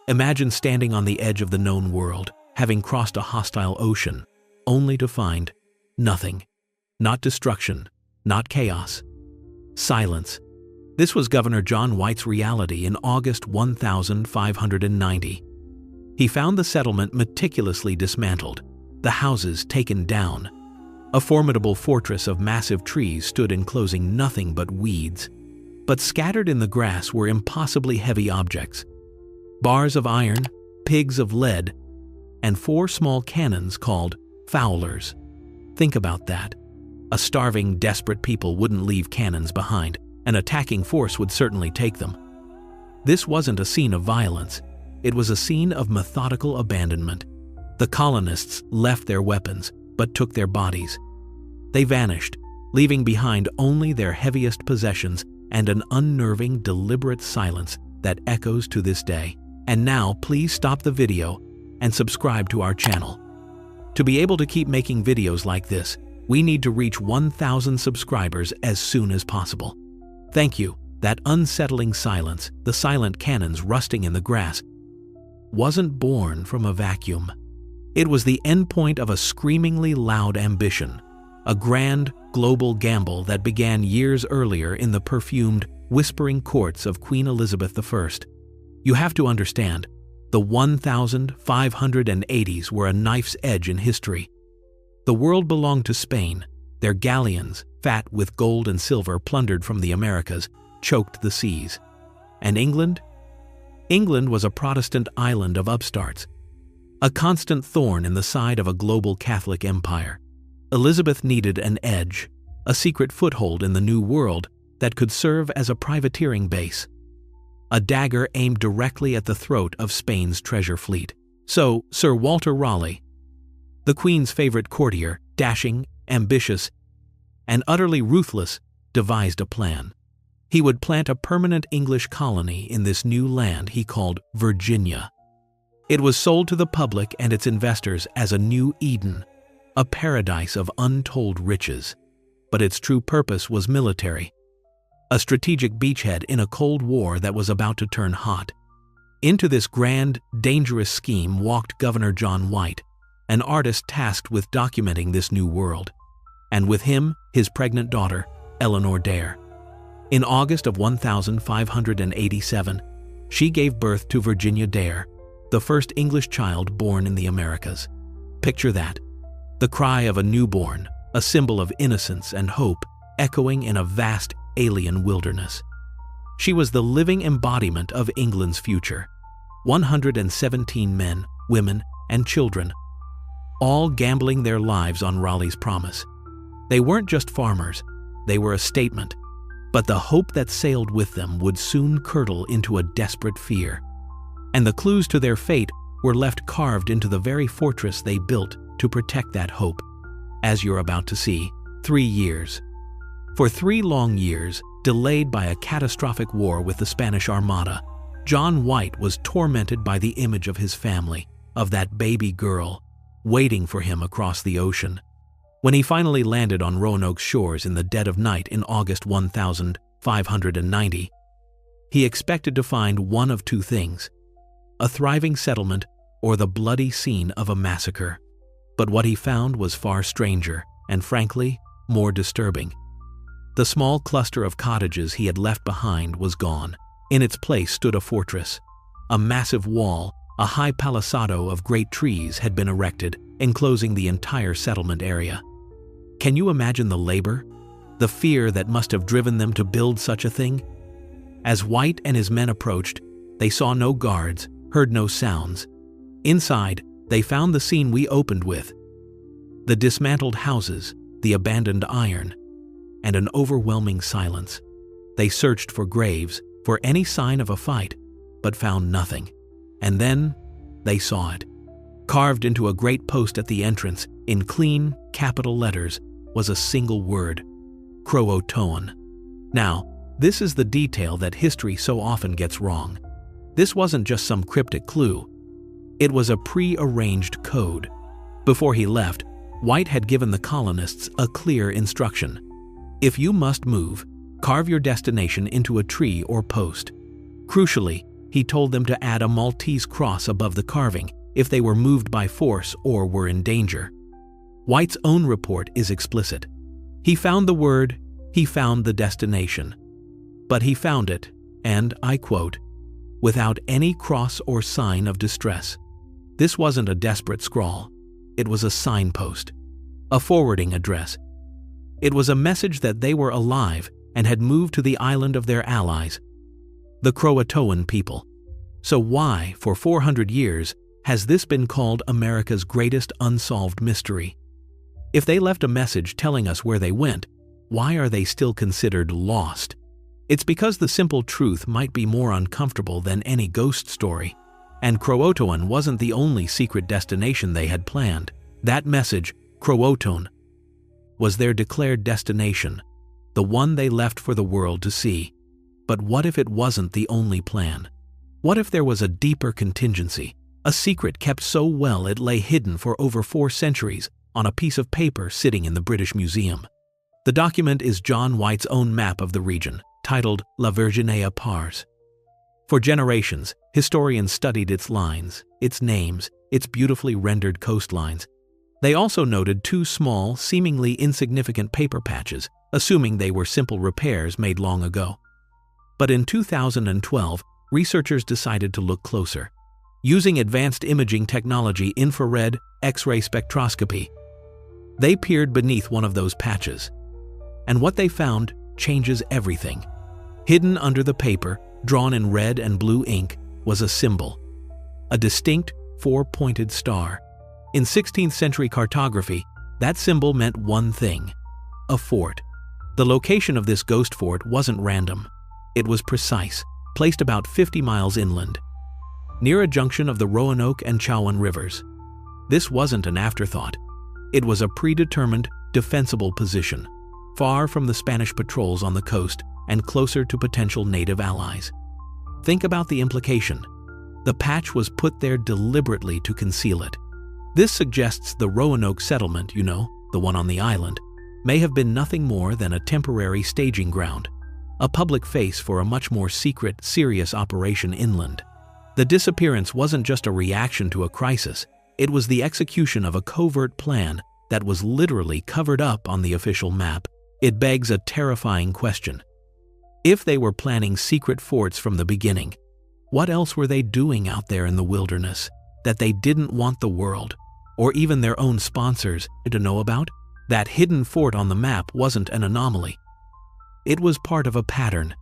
Imagine standing on the edge of the known world, having crossed a hostile ocean, only to find nothing. Not destruction, not chaos. Silence. This was Governor John White's reality in August 1590. He found the settlement meticulously dismantled, the houses taken down. A formidable fortress of massive trees stood enclosing nothing but weeds. But scattered in the grass were impossibly heavy objects. Bars of iron, pigs of lead, and 4 small cannons called fowlers. Think about that. A starving, desperate people wouldn't leave cannons behind. An attacking force would certainly take them. This wasn't a scene of violence. It was a scene of methodical abandonment. The colonists left their weapons, but took their bodies. They vanished, leaving behind only their heaviest possessions and an unnerving, deliberate silence that echoes to this day. And now, please stop the video and subscribe to our channel. To be able to keep making videos like this, we need to reach 1,000 subscribers as soon as possible. Thank you. That unsettling silence, the silent cannons rusting in the grass, wasn't born from a vacuum. It was the endpoint of a screamingly loud ambition, a grand, global gamble that began years earlier in the perfumed, whispering courts of Queen Elizabeth I. You have to understand, the 1580s were a knife's edge in history. The world belonged to Spain. Their galleons, fat with gold and silver plundered from the Americas, choked the seas. And England? England was a Protestant island of upstarts, a constant thorn in the side of a global Catholic empire. Elizabeth needed an edge, a secret foothold in the New World that could serve as a privateering base. A dagger aimed directly at the throat of Spain's treasure fleet. So, Sir Walter Raleigh, the Queen's favorite courtier, dashing, ambitious, and utterly ruthless, devised a plan. He would plant a permanent English colony in this new land he called Virginia. It was sold to the public and its investors as a new Eden, a paradise of untold riches. But its true purpose was military, a strategic beachhead in a Cold War that was about to turn hot. Into this grand, dangerous scheme walked Governor John White, an artist tasked with documenting this new world, and with him, his pregnant daughter, Eleanor Dare. In August of 1587, she gave birth to Virginia Dare, the first English child born in the Americas. Picture that. The cry of a newborn, a symbol of innocence and hope, echoing in a vast alien wilderness. She was the living embodiment of England's future. 117 men, women, and children, all gambling their lives on Raleigh's promise. They weren't just farmers, they were a statement. But the hope that sailed with them would soon curdle into a desperate fear. And the clues to their fate were left carved into the very fortress they built to protect that hope. As you're about to see, 3 years. For 3 long years, delayed by a catastrophic war with the Spanish Armada, John White was tormented by the image of his family, of that baby girl, waiting for him across the ocean. When he finally landed on Roanoke's shores in the dead of night in August 1590, he expected to find one of 2 things: a thriving settlement or the bloody scene of a massacre. But what he found was far stranger and, frankly, more disturbing. The small cluster of cottages he had left behind was gone. In its place stood a fortress. A massive wall, a high palisado of great trees had been erected, enclosing the entire settlement area. Can you imagine the labor, the fear that must have driven them to build such a thing? As White and his men approached, they saw no guards, heard no sounds. Inside, they found the scene we opened with: the dismantled houses, the abandoned iron, and an overwhelming silence. They searched for graves, for any sign of a fight, but found nothing. And then they saw it. Carved into a great post at the entrance, in clean, capital letters, was a single word: Croatoan. Now, this is the detail that history so often gets wrong. This wasn't just some cryptic clue. It was a pre-arranged code. Before he left, White had given the colonists a clear instruction: if you must move, carve your destination into a tree or post. Crucially, he told them to add a Maltese cross above the carving if they were moved by force or were in danger. White's own report is explicit. He found the word, he found the destination. But he found it, and, I quote, without any cross or sign of distress. This wasn't a desperate scrawl. It was a signpost, a forwarding address. It was a message that they were alive and had moved to the island of their allies, the Croatoan people. So why, for 400 years, has this been called America's greatest unsolved mystery? If they left a message telling us where they went, why are they still considered lost? It's because the simple truth might be more uncomfortable than any ghost story. And Croatoan wasn't the only secret destination they had planned. That message, Croatoan, was their declared destination, the one they left for the world to see. But what if it wasn't the only plan? What if there was a deeper contingency, a secret kept so well it lay hidden for over 4 centuries on a piece of paper sitting in the British Museum? The document is John White's own map of the region, titled La Virginia Pars. For generations, historians studied its lines, its names, its beautifully rendered coastlines. They also noted 2 small, seemingly insignificant paper patches, assuming they were simple repairs made long ago. But in 2012, researchers decided to look closer. Using advanced imaging technology, infrared, X-ray spectroscopy, they peered beneath one of those patches. And what they found changes everything. Hidden under the paper, drawn in red and blue ink, was a symbol. A distinct, 4-pointed star. In 16th century cartography, that symbol meant one thing: a fort. The location of this ghost fort wasn't random. It was precise, placed about 50 miles inland, near a junction of the Roanoke and Chowan rivers. This wasn't an afterthought. It was a predetermined, defensible position, far from the Spanish patrols on the coast and closer to potential native allies. Think about the implication. The patch was put there deliberately to conceal it. This suggests the Roanoke settlement, the one on the island, may have been nothing more than a temporary staging ground, a public face for a much more secret, serious operation inland. The disappearance wasn't just a reaction to a crisis, it was the execution of a covert plan that was literally covered up on the official map. It begs a terrifying question. If they were planning secret forts from the beginning, what else were they doing out there in the wilderness that they didn't want the world, or even their own sponsors, to know about? That hidden fort on the map wasn't an anomaly. It was part of a pattern.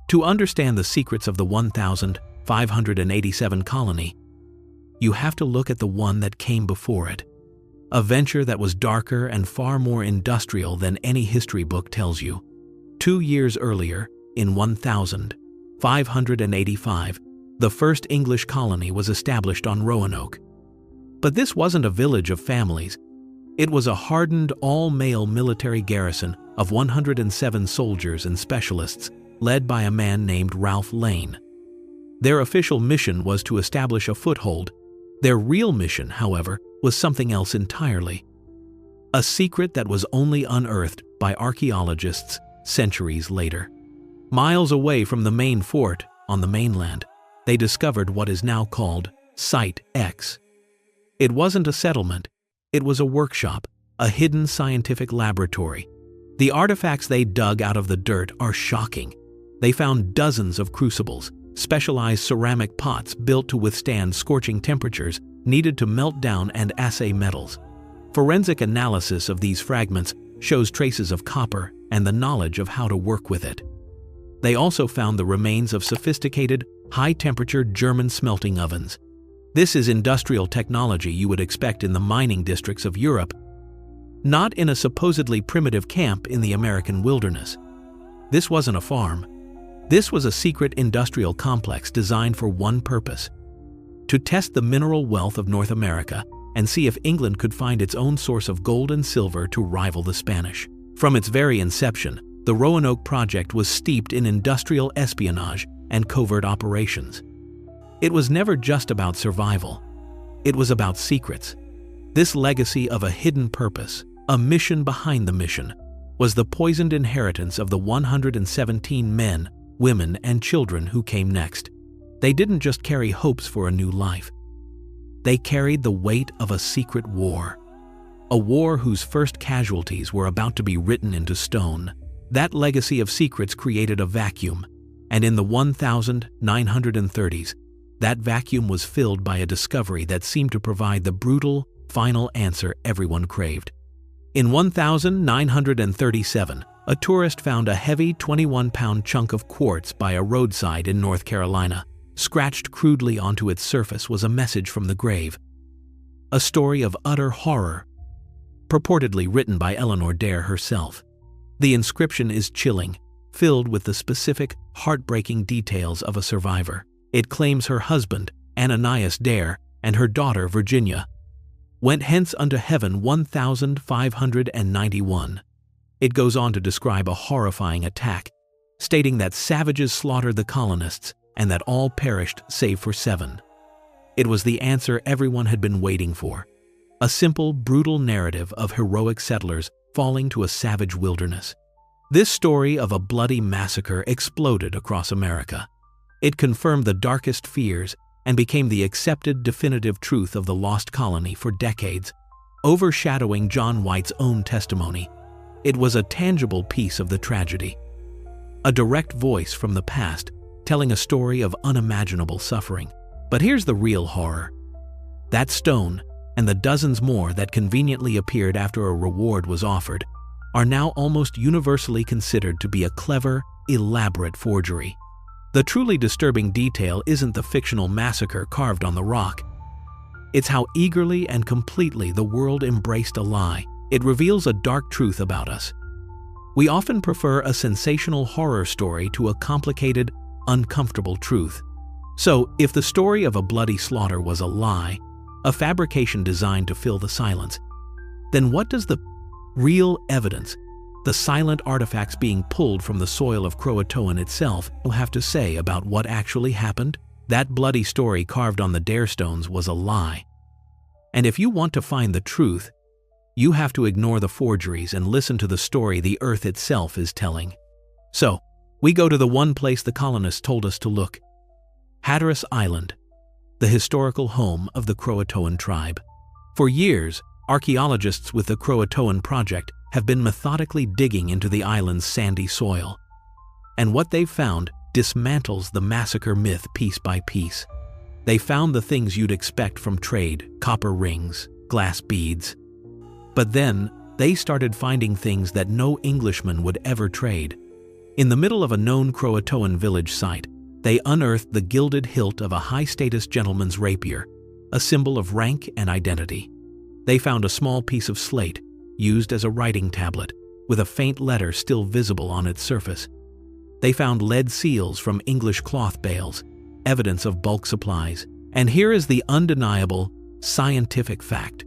To understand the secrets of the 1587 colony, you have to look at the one that came before it. A venture that was darker and far more industrial than any history book tells you. 2 years earlier, in 1585, the first English colony was established on Roanoke. But this wasn't a village of families. It was a hardened, all-male military garrison of 107 soldiers and specialists, led by a man named Ralph Lane. Their official mission was to establish a foothold. Their real mission, however, was something else entirely. A secret that was only unearthed by archaeologists centuries later. Miles away from the main fort, on the mainland, they discovered what is now called Site X. It wasn't a settlement, it was a workshop, a hidden scientific laboratory. The artifacts they dug out of the dirt are shocking. They found dozens of crucibles, specialized ceramic pots built to withstand scorching temperatures needed to melt down and assay metals. Forensic analysis of these fragments shows traces of copper and the knowledge of how to work with it. They also found the remains of sophisticated, high-temperature German smelting ovens. This is industrial technology you would expect in the mining districts of Europe, not in a supposedly primitive camp in the American wilderness. This wasn't a farm. This was a secret industrial complex designed for one purpose: to test the mineral wealth of North America and see if England could find its own source of gold and silver to rival the Spanish. From its very inception, the Roanoke project was steeped in industrial espionage and covert operations. It was never just about survival. It was about secrets. This legacy of a hidden purpose, a mission behind the mission, was the poisoned inheritance of the 117 men, women, and children who came next. They didn't just carry hopes for a new life. They carried the weight of a secret war. A war whose first casualties were about to be written into stone. That legacy of secrets created a vacuum, and in the 1930s, that vacuum was filled by a discovery that seemed to provide the brutal, final answer everyone craved. In 1937, a tourist found a heavy 21-pound chunk of quartz by a roadside in North Carolina. Scratched crudely onto its surface was a message from the grave. A story of utter horror, purportedly written by Eleanor Dare herself. The inscription is chilling, filled with the specific, heartbreaking details of a survivor. It claims her husband, Ananias Dare, and her daughter, Virginia, went hence unto heaven 1591. It goes on to describe a horrifying attack, stating that savages slaughtered the colonists and that all perished save for 7. It was the answer everyone had been waiting for. A simple, brutal narrative of heroic settlers falling to a savage wilderness. This story of a bloody massacre exploded across America. It confirmed the darkest fears and became the accepted definitive truth of the Lost Colony for decades, overshadowing John White's own testimony. It was a tangible piece of the tragedy, a direct voice from the past telling a story of unimaginable suffering. But here's the real horror. That stone, and the dozens more that conveniently appeared after a reward was offered, are now almost universally considered to be a clever, elaborate forgery. The truly disturbing detail isn't the fictional massacre carved on the rock. It's how eagerly and completely the world embraced a lie. It reveals a dark truth about us. We often prefer a sensational horror story to a complicated, uncomfortable truth. So, if the story of a bloody slaughter was a lie, a fabrication designed to fill the silence, then what does the real evidence, the silent artifacts being pulled from the soil of Croatoan itself, have to say about what actually happened? That bloody story carved on the Dare stones was a lie. And if you want to find the truth, you have to ignore the forgeries and listen to the story the earth itself is telling. So, we go to the one place the colonists told us to look: Hatteras Island, the historical home of the Croatoan tribe. For years, archaeologists with the Croatoan Project have been methodically digging into the island's sandy soil. And what they've found dismantles the massacre myth piece by piece. They found the things you'd expect from trade: copper rings, glass beads. But then, they started finding things that no Englishman would ever trade. In the middle of a known Croatoan village site, they unearthed the gilded hilt of a high-status gentleman's rapier, a symbol of rank and identity. They found a small piece of slate, used as a writing tablet, with a faint letter still visible on its surface. They found lead seals from English cloth bales, evidence of bulk supplies. And here is the undeniable, scientific fact.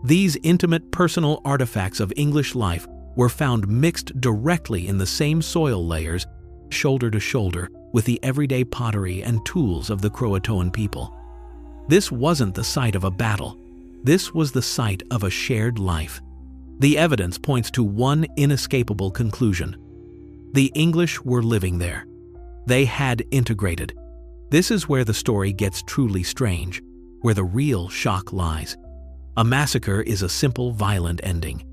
These intimate personal artifacts of English life were found mixed directly in the same soil layers, shoulder to shoulder, with the everyday pottery and tools of the Croatoan people. This wasn't the site of a battle. This was the site of a shared life. The evidence points to one inescapable conclusion. The English were living there. They had integrated. This is where the story gets truly strange, where the real shock lies. A massacre is a simple, violent ending.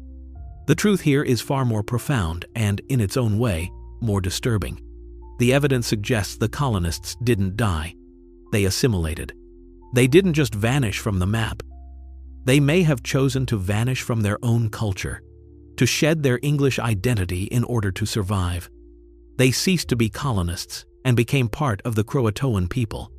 The truth here is far more profound and, in its own way, more disturbing. The evidence suggests the colonists didn't die. They assimilated. They didn't just vanish from the map. They may have chosen to vanish from their own culture, to shed their English identity in order to survive. They ceased to be colonists and became part of the Croatoan people.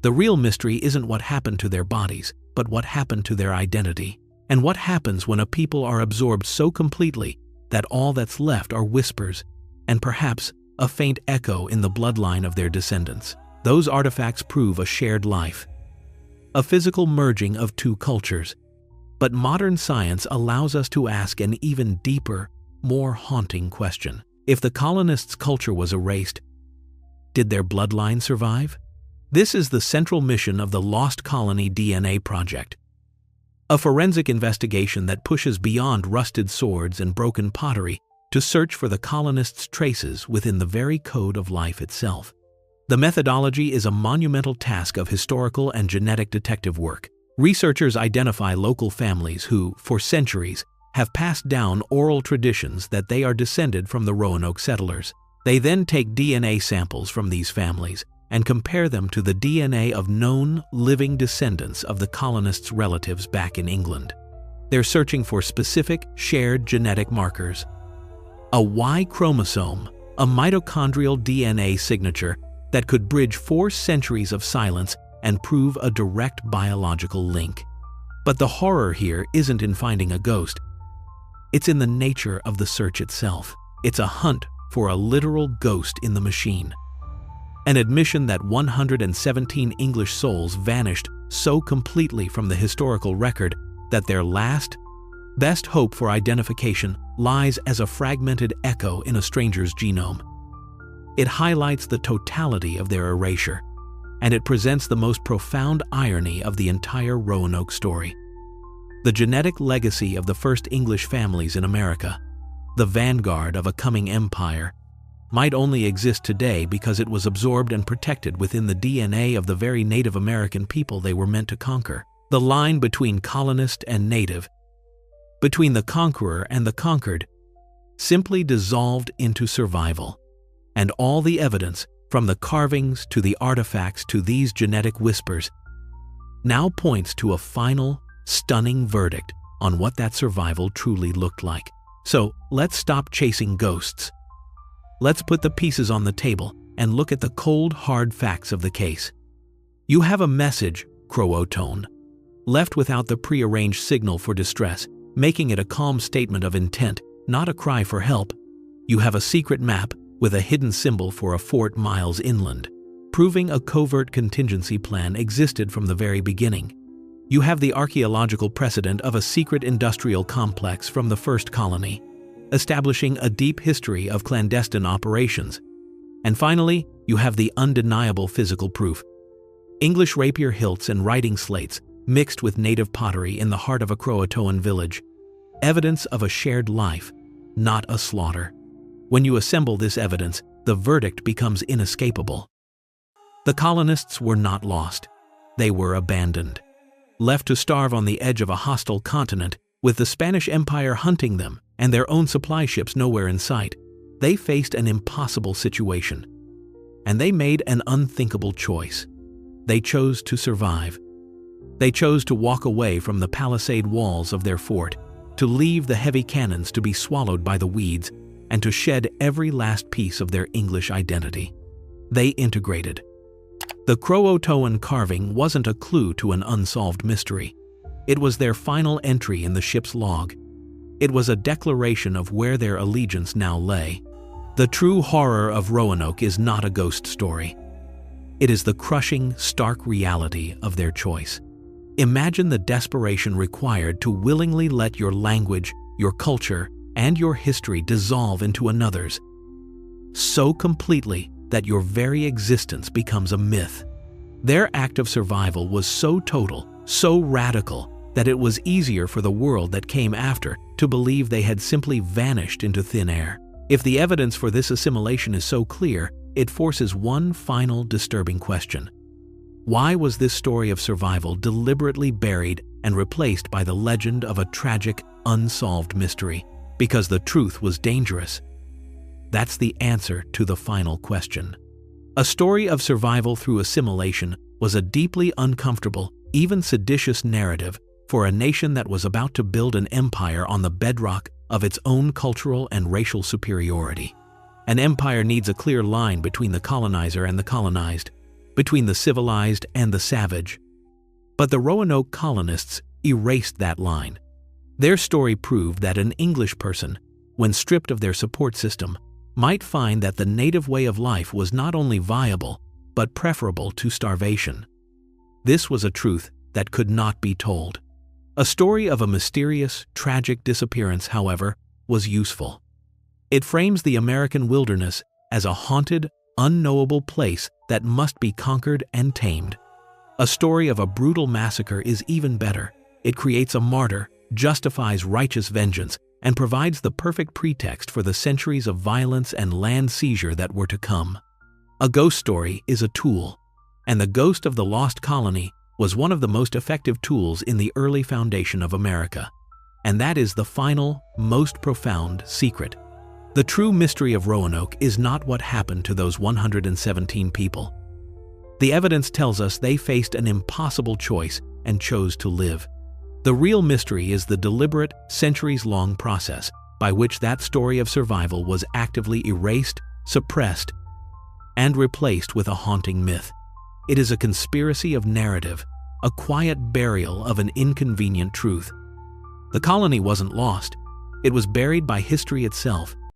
The real mystery isn't what happened to their bodies, but what happened to their identity. And what happens when a people are absorbed so completely that all that's left are whispers, and perhaps a faint echo in the bloodline of their descendants. Those artifacts prove a shared life, a physical merging of two cultures. But modern science allows us to ask an even deeper, more haunting question. If the colonists' culture was erased, did their bloodline survive? This is the central mission of the Lost Colony DNA Project, a forensic investigation that pushes beyond rusted swords and broken pottery to search for the colonists' traces within the very code of life itself. The methodology is a monumental task of historical and genetic detective work. Researchers identify local families who, for centuries, have passed down oral traditions that they are descended from the Roanoke settlers. They then take DNA samples from these families and compare them to the DNA of known, living descendants of the colonists' relatives back in England. They're searching for specific, shared genetic markers. A Y chromosome, a mitochondrial DNA signature that could bridge 4 centuries of silence and prove a direct biological link. But the horror here isn't in finding a ghost. It's in the nature of the search itself. It's a hunt for a literal ghost in the machine. An admission that 117 English souls vanished so completely from the historical record that their best hope for identification lies as a fragmented echo in a stranger's genome. It highlights the totality of their erasure, and it presents the most profound irony of the entire Roanoke story. The genetic legacy of the first English families in America, the vanguard of a coming empire, might only exist today because it was absorbed and protected within the DNA of the very Native American people they were meant to conquer. The line between colonist and native, between the conqueror and the conquered, simply dissolved into survival. And all the evidence, from the carvings to the artifacts to these genetic whispers, now points to a final, stunning verdict on what that survival truly looked like. So, let's stop chasing ghosts. Let's put the pieces on the table and look at the cold, hard facts of the case. You have a message, Crow-O-Tone, left without the prearranged signal for distress, making it a calm statement of intent, not a cry for help. You have a secret map with a hidden symbol for a fort miles inland, proving a covert contingency plan existed from the very beginning. You have the archaeological precedent of a secret industrial complex from the first colony, establishing a deep history of clandestine operations. And finally, you have the undeniable physical proof. English rapier hilts and writing slates mixed with native pottery in the heart of a Croatoan village. Evidence of a shared life, not a slaughter. When you assemble this evidence, the verdict becomes inescapable. The colonists were not lost. They were abandoned. Left to starve on the edge of a hostile continent, with the Spanish Empire hunting them and their own supply ships nowhere in sight, they faced an impossible situation. And they made an unthinkable choice. They chose to survive. They chose to walk away from the palisade walls of their fort, to leave the heavy cannons to be swallowed by the weeds, and to shed every last piece of their English identity. They integrated. The Croatoan carving wasn't a clue to an unsolved mystery. It was their final entry in the ship's log. It was a declaration of where their allegiance now lay. The true horror of Roanoke is not a ghost story. It is the crushing, stark reality of their choice. Imagine the desperation required to willingly let your language, your culture, and your history dissolve into another's, so completely that your very existence becomes a myth. Their act of survival was so total, so radical, that it was easier for the world that came after to believe they had simply vanished into thin air. If the evidence for this assimilation is so clear, it forces one final disturbing question. Why was this story of survival deliberately buried and replaced by the legend of a tragic, unsolved mystery? Because the truth was dangerous. That's the answer to the final question. A story of survival through assimilation was a deeply uncomfortable, even seditious narrative for a nation that was about to build an empire on the bedrock of its own cultural and racial superiority. An empire needs a clear line between the colonizer and the colonized, between the civilized and the savage. But the Roanoke colonists erased that line. Their story proved that an English person, when stripped of their support system, might find that the native way of life was not only viable, but preferable to starvation. This was a truth that could not be told. A story of a mysterious, tragic disappearance, however, was useful. It frames the American wilderness as a haunted, unknowable place that must be conquered and tamed. A story of a brutal massacre is even better. It creates a martyr, justifies righteous vengeance, and provides the perfect pretext for the centuries of violence and land seizure that were to come. A ghost story is a tool, and the ghost of the Lost Colony was one of the most effective tools in the early foundation of America. And that is the final, most profound secret. The true mystery of Roanoke is not what happened to those 117 people. The evidence tells us they faced an impossible choice and chose to live. The real mystery is the deliberate, centuries-long process by which that story of survival was actively erased, suppressed, and replaced with a haunting myth. It is a conspiracy of narrative, a quiet burial of an inconvenient truth. The colony wasn't lost. It was buried by history itself,